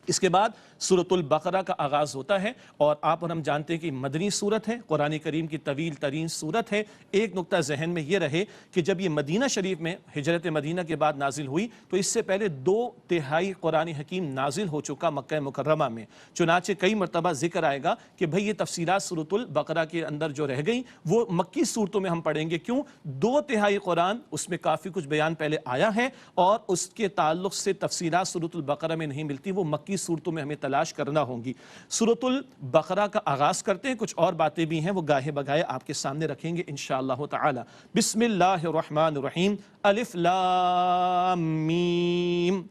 اس کے بعد سورۃ البقرہ کا آغاز ہوتا ہے، اور آپ اور ہم جانتے ہیں کہ مدنی سورت ہے، قرآن کریم کی طویل ترین سورت ہے۔ ایک نقطہ ذہن میں یہ رہے کہ جب یہ مدینہ شریف میں ہجرت مدینہ کے بعد نازل ہوئی تو اس سے پہلے 2/3 قرآن حکیم نازل ہو چکا مکہ مکرمہ میں، چنانچہ کئی مرتبہ ذکر آئے گا کہ بھئی یہ تفصیلات سورۃ البقرہ کے اندر جو رہ گئیں وہ مکی صورتوں میں ہم پڑھیں گے۔ کیوں؟ 2/3 قرآن اس میں کافی کچھ بیان پہلے آیا ہے، اور اس کے تعلق سے تفصیلات سورۃ البقرہ میں نہیں ملتی، وہ مکی صورتوں میں ہمیں تلاش کرنا ہوں گی۔ سورۃ البقرہ کا آغاز کرتے ہیں، کچھ اور باتیں بھی ہیں وہ گاہے بگاہے آپ کے سامنے رکھیں گے انشاءاللہ تعالی۔ بسم اللہ الرحمن الرحیم، الف لام میم۔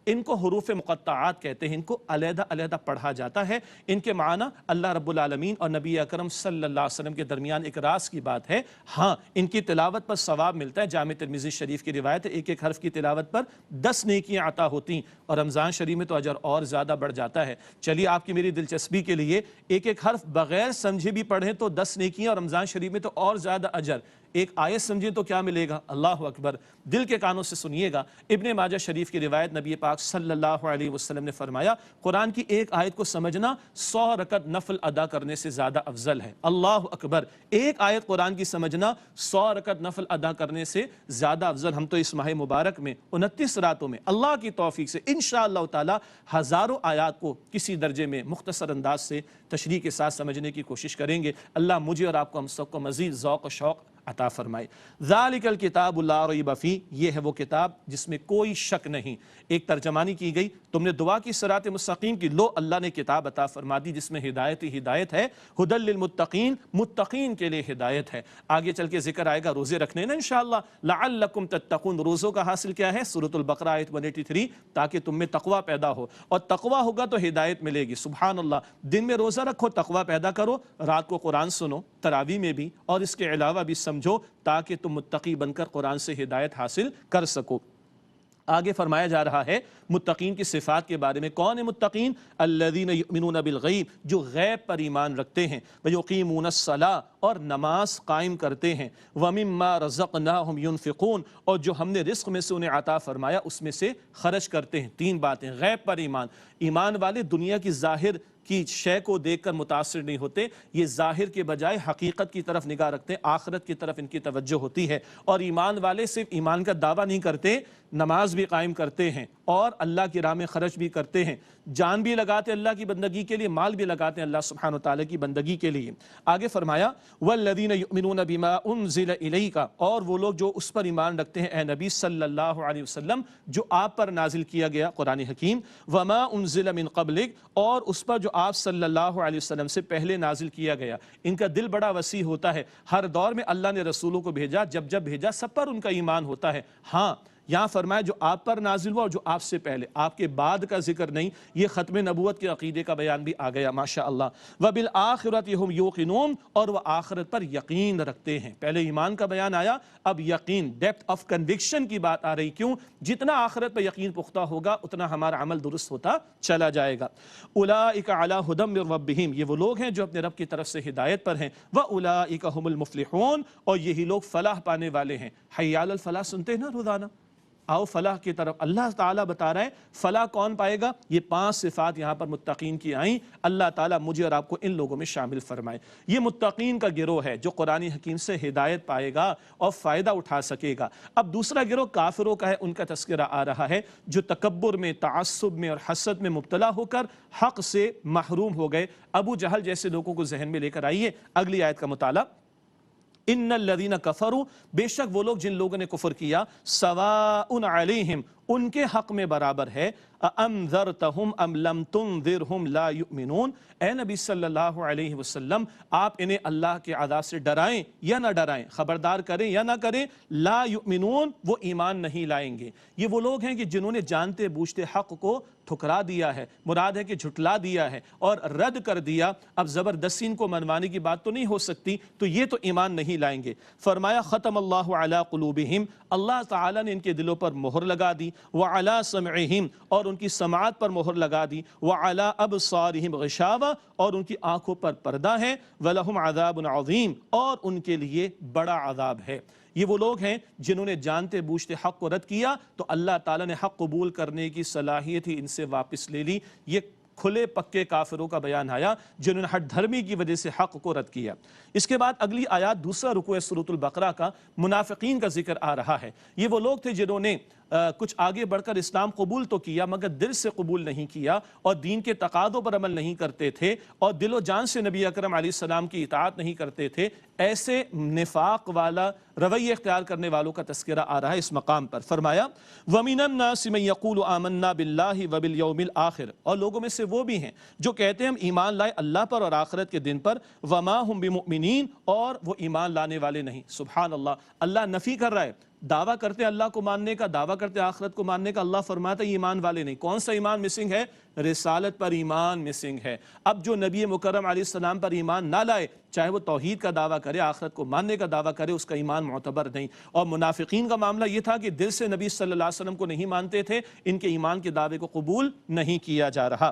ان کو حروف مقطعات کہتے ہیں، ان کو علیحدہ علیحدہ پڑھا جاتا ہے۔ ان کے معنی اللہ رب العالمین اور نبی اکرم صلی اللہ علیہ وسلم کے درمیان ایک راز کی بات ہے۔ ہاں، ان کی تلاوت پر ثواب ملتا ہے۔ جامع ترمذی شریف کی روایت ہے، ایک ایک حرف کی تلاوت پر 10 نیکیاں عطا ہوتی ہیں، اور رمضان شریف میں تو اجر اور زیادہ بڑھ جاتا ہے۔ چلیے آپ کی میری دلچسپی کے لیے ایک ایک حرف بغیر سمجھے بھی پڑھیں تو 10 نیکیاں، اور رمضان شریف میں تو اور زیادہ اجر۔ ایک آیت سمجھیں تو کیا ملے گا؟ اللہ اکبر! دل کے کانوں سے سنیے گا۔ ابن ماجہ شریف کی روایت، نبی پاک صلی اللہ علیہ وسلم نے فرمایا، قرآن کی ایک آیت کو سمجھنا 100 رکعت نفل ادا کرنے سے زیادہ افضل ہے۔ اللہ اکبر! ایک آیت قرآن کی سمجھنا 100 رکعت نفل ادا کرنے سے زیادہ افضل۔ ہم تو اس ماہ مبارک میں 29 راتوں میں اللہ کی توفیق سے انشاءاللہ تعالی ہزاروں آیات کو کسی درجے میں مختصر انداز سے تشریح کے ساتھ سمجھنے کی کوشش کریں گے۔ اللہ مجھے اور آپ کو، ہم سب کو مزید ذوق و شوق عطا فرمائے۔ ذالک الکتاب لا ریب فیہ، یہ ہے وہ کتاب جس میں کوئی شک نہیں۔ ایک ترجمانی کی گئی، تم نے دعا کی صراط مستقیم کی، لو اللہ نے کتاب عطا فرما دی جس میں ہدایت ہی ہدایت ہے، ھدی للمتقین، متقین کے لیے ہدایت ہے۔ آگے چل کے ذکر آئے گا روزے رکھنے نا انشاءاللہ، لعلکم تتقون۔ روزوں کا حاصل کیا ہے؟ سورۃ البقرہ آیت 183، تاکہ تم میں تقوی پیدا ہو، اور تقوی ہوگا تو ہدایت ملے گی۔ سبحان اللہ! دن میں روزہ رکھو، تقوی پیدا کرو، رات کو قرآن سنو تراویح میں بھی، اور اس کے علاوہ بھی سمجھو، تاکہ تم متقی بن کر قرآن سے ہدایت حاصل کر سکو۔ آگے فرمایا جا رہا ہے متقین کی صفات کے بارے میں۔ کون ہیں متقین؟ الذین یؤمنون بالغیب، جو غیب پر ایمان رکھتے ہیں، ویقیمون الصلاۃ، اور نماز قائم کرتے ہیں، ومما رزقناہم ینفقون، اور جو ہم نے رزق میں سے انہیں عطا فرمایا اس میں سے خرچ کرتے ہیں۔ 3 باتیں، غیب پر ایمان۔ ایمان والے دنیا کی ظاہر کی شے کو دیکھ کر متاثر نہیں ہوتے، یہ ظاہر کے بجائے حقیقت کی طرف نگاہ رکھتے ہیں، آخرت کی طرف ان کی توجہ ہوتی ہے۔ اور ایمان والے صرف ایمان کا دعویٰ نہیں کرتے، نماز بھی قائم کرتے ہیں، اور اللہ کی راہ میں خرچ بھی کرتے ہیں، جان بھی لگاتے اللہ کی بندگی کے لیے، مال بھی لگاتے ہیں اللہ سبحانہ وتعالی کی بندگی کے لیے۔ آگے فرمایا والذین یؤمنون بما انزل الیک، اور وہ لوگ جو اس پر ایمان رکھتے ہیں اے نبی صلی اللہ علیہ وسلم جو آپ پر نازل کیا گیا قرآن حکیم، وما انزل من قبلک، اور اس پر جو آپ صلی اللہ علیہ وسلم سے پہلے نازل کیا گیا۔ ان کا دل بڑا وسیع ہوتا ہے، ہر دور میں اللہ نے رسولوں کو بھیجا، جب بھیجا سب پر ان کا ایمان ہوتا ہے۔ ہاں، یہاں فرمایا جو آپ پر نازل ہوا اور جو آپ سے پہلے، آپ کے بعد کا ذکر نہیں، یہ ختم نبوت کے عقیدے کا بیان بھی آ گیا ماشاءاللہ۔ وَبِالْآخِرَةِ هُمْ يُوقِنُونَ، اور وہ آخرت پر یقین رکھتے ہیں۔ پہلے ایمان کا بیان آیا، اب یقین، ڈیپتھ آف کنوکشن کی بات آ رہی۔ کیوں؟ جتنا آخرت پر یقین پختہ ہوگا اتنا ہمارا عمل درست ہوتا چلا جائے گا۔ أُولَٰئِكَ عَلَىٰ هُدًى مِّن رَّبِّهِمْ، یہ وہ لوگ ہیں جو اپنے رب کی طرف سے ہدایت پر ہیں۔ وَأُولَٰئِكَ هُمُ الْمُفْلِحُونَ، اور یہی لوگ فلاح پانے والے ہیں۔ حی علی الفلاح سنتے ہیں نا روزانہ، آؤ فلاح کی طرف۔ اللہ تعالیٰ بتا رہے ہیں فلاح کون پائے گا؟ یہ 5 صفات یہاں پر متقین کی آئیں۔ اللہ تعالیٰ مجھے اور آپ کو ان لوگوں میں شامل فرمائے۔ یہ متقین کا گروہ ہے جو قرآن حکیم سے ہدایت پائے گا اور فائدہ اٹھا سکے گا۔ اب دوسرا گروہ کافروں کا ہے، ان کا تذکرہ آ رہا ہے، جو تکبر میں، تعصب میں اور حسد میں مبتلا ہو کر حق سے محروم ہو گئے۔ ابو جہل جیسے لوگوں کو ذہن میں لے کر آئیے اگلی آیت کا مطالعہ۔ ان الذین کفروا، بے شک وہ لوگ جن لوگوں نے کفر کیا، سواء علیہم، ان کے حق میں برابر ہے، انذرتہم ام لم تنذرہم لا یؤمنون، اے نبی صلی اللہ علیہ وسلم آپ انہیں اللہ کے عذاب سے ڈرائیں یا نہ ڈرائیں، خبردار کریں یا نہ کریں، لا یؤمنون، وہ ایمان نہیں لائیں گے۔ یہ وہ لوگ ہیں کہ جنہوں نے جانتے بوجھتے حق کو ٹھکرا دیا ہے، مراد ہے کہ جھٹلا دیا ہے اور رد کر دیا۔ اب زبردستی ان کو منوانے کی بات تو نہیں ہو سکتی، تو یہ تو ایمان نہیں لائیں گے۔ فرمایا ختم اللہ علی قلوبہم، اللہ تعالیٰ نے ان کے دلوں پر مہر لگا دی، وعلی سمعہم اور ان کی سماعت پر مہر لگا دی، وعلی ابصارہم غشاوہ اور ان کی آنکھوں پر پردہ ہے، ولہم عذاب عظیم اور ان کے لیے بڑا عذاب ہے۔ یہ وہ لوگ ہیں جنہوں نے جانتے بوجھتے حق کو رد کیا تو اللہ تعالیٰ نے حق قبول کرنے کی صلاحیت ہی ان سے واپس لے لی۔ یہ کھلے پکے کافروں کا بیان آیا جنہوں نے ہٹ دھرمی کی وجہ سے حق کو رد کیا۔ اس کے بعد اگلی آیات دوسرا رکوع ہے سورۃ البقرہ کا، منافقین کا ذکر آ رہا ہے۔ یہ وہ لوگ تھے جنہوں نے کچھ آگے بڑھ کر اسلام قبول تو کیا مگر دل سے قبول نہیں کیا اور دین کے تقاضوں پر عمل نہیں کرتے تھے اور دل و جان سے نبی اکرم علیہ السلام کی اطاعت نہیں کرتے تھے۔ ایسے نفاق والا رویہ اختیار کرنے والوں کا تذکرہ آ رہا ہے اس مقام پر۔ فرمایا وَمِنَ النَّاسِ مَن يَقُولُ آمَنَّا بِاللَّهِ وَبِالْيَوْمِ الْآخِرِ اور لوگوں میں سے وہ بھی ہیں جو کہتے ہیں ہم ایمان لائے اللہ پر اور آخرت کے دن پر، وَمَا هُم بِمُؤْمِنِينَ اور وہ ایمان لانے والے نہیں۔ سبحان اللہ، اللہ نفی کر رہا ہے، دعویٰ کرتے اللہ کو ماننے کا، دعویٰ کرتے آخرت کو ماننے کا، اللہ فرماتا ہے یہ ایمان والے نہیں۔ کون سا ایمان مسنگ ہے؟ رسالت پر ایمان مسنگ ہے۔ اب جو نبی مکرم علیہ السلام پر ایمان نہ لائے، چاہے وہ توحید کا دعویٰ کرے، آخرت کو ماننے کا دعویٰ کرے، اس کا ایمان معتبر نہیں۔ اور منافقین کا معاملہ یہ تھا کہ دل سے نبی صلی اللہ علیہ وسلم کو نہیں مانتے تھے، ان کے ایمان کے دعوے کو قبول نہیں کیا جا رہا۔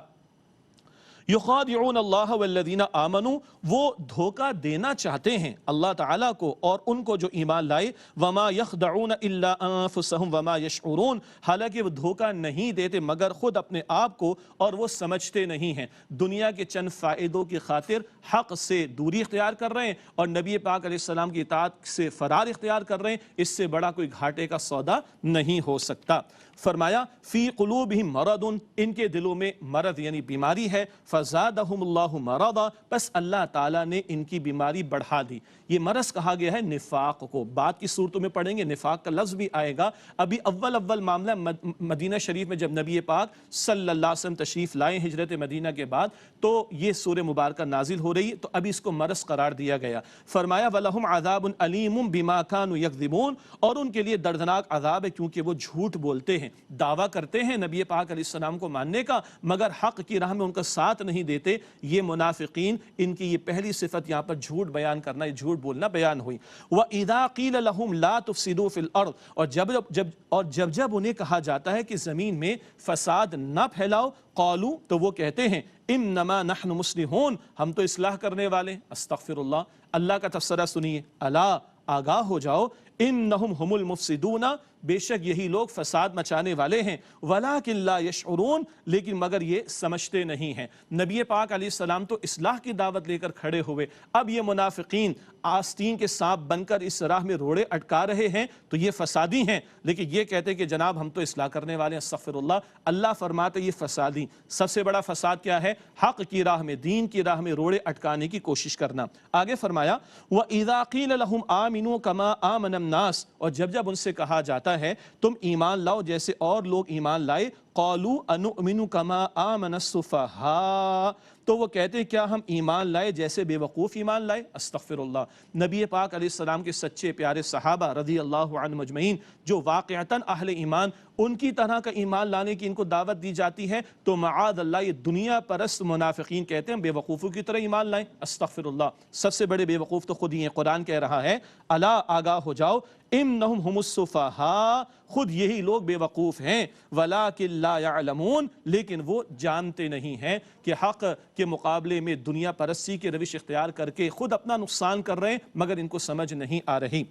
یخادعون اللہ والذین آمنوا وہ دھوکہ دینا چاہتے ہیں اللہ تعالیٰ کو اور ان کو جو ایمان لائے، وما یخدعون الا انفسهم وما یشعرون حالانکہ وہ دھوکہ نہیں دیتے مگر خود اپنے آپ کو اور وہ سمجھتے نہیں ہیں۔ دنیا کے چند فائدوں کی خاطر حق سے دوری اختیار کر رہے ہیں اور نبی پاک علیہ السلام کی اطاعت سے فرار اختیار کر رہے ہیں، اس سے بڑا کوئی گھاٹے کا سودا نہیں ہو سکتا۔ فرمایا فی قلوبہم مرض ان کے دلوں میں مرض یعنی بیماری ہے، فزادہم اللہ مرضا بس اللہ تعالیٰ نے ان کی بیماری بڑھا دی۔ یہ مرض کہا گیا ہے نفاق کو، بعد کی صورتوں میں پڑھیں گے نفاق کا لفظ بھی آئے گا۔ ابھی اول معاملہ مدینہ شریف میں جب نبی پاک صلی اللہ علیہ وسلم تشریف لائے ہجرت مدینہ کے بعد تو یہ سورہ مبارکہ نازل ہو رہی ہے، تو ابھی اس کو مرض قرار دیا گیا۔ فرمایا وَلَهُمْ عَذَابٌ عَلِيمٌ بِمَا كَانُوا يَكْذِبُونَ اور ان کے لیے دردناک عذاب ہے کیونکہ وہ جھوٹ بولتے ہیں، دعویٰ کرتے ہیں نبی پاک علیہ السلام کو ماننے کا مگر حق کی راہ میں ان کا ساتھ نہیں دیتے۔ یہ منافقین، ان کی یہ پہلی صفت یہاں پر جھوٹ بیان کرنا، یہ جھوٹ بولنا بیان ہوئی۔ وَإِذَا قِيلَ لَهُمْ لَا تُفْسِدُوا فِي الْأَرْضِ اور جب انہیں کہا جاتا ہے کہ زمین میں فساد نہ پھیلاؤ، قالوا تو وہ کہتے ہیں انما نحن مصلحون ہم تو اصلاح کرنے والے۔ استغفر اللہ، اللہ کا تفسیرہ سنیے، الا آگاہ ہو جاؤ، انہم ہم المفسدون بے شک یہی لوگ فساد مچانے والے ہیں، ولکن لا یشعرون لیکن مگر یہ سمجھتے نہیں ہیں۔ نبی پاک علیہ السلام تو اصلاح کی دعوت لے کر کھڑے ہوئے، اب یہ منافقین آستین کے سانپ بن کر اس راہ میں روڑے اٹکا رہے ہیں تو یہ فسادی ہیں، لیکن یہ کہتے کہ جناب ہم تو اصلاح کرنے والے ہیں۔ استغفر اللہ، اللہ فرماتے یہ فسادی، سب سے بڑا فساد کیا ہے؟ حق کی راہ میں، دین کی راہ میں روڑے اٹکانے کی کوشش کرنا۔ آگے فرمایا وَإِذَا قِيلَ لَهُمْ آمِنُوا كَمَا آمَنَ النَّاسُ اور جب ان سے کہا جاتا ہے تم ایمان لاؤ جیسے اور لوگ ایمان لائے، قَالُوا أَنُؤْمِنُ كَمَا آمَنَ السُّفَهَاءُ تو وہ کہتے ہیں کیا ہم ایمان لائے جیسے بے وقوف ایمان لائے؟ استغفر اللہ، نبی پاک علیہ السلام کے سچے پیارے صحابہ رضی اللہ عنہم اجمعین جو واقعتاً اہل ایمان، ان کی طرح کا ایمان لانے کی ان کو دعوت دی جاتی ہے تو معاذ اللہ یہ دنیا پرست منافقین کہتے ہیں بے وقوفوں کی طرح ایمان لائیں۔ استغفر اللہ، سب سے بڑے بے وقوف تو خود ہی ہیں۔ قرآن کہہ رہا ہے الا آگاہ ہو جاؤ، انہم ہم السفہاء خود یہی لوگ بے وقوف ہیں، ولکن لا یعلمون لیکن وہ جانتے نہیں ہیں کہ حق کے مقابلے میں دنیا پرستی کے روش اختیار کر کے خود اپنا نقصان کر رہے ہیں مگر ان کو سمجھ نہیں آ رہی۔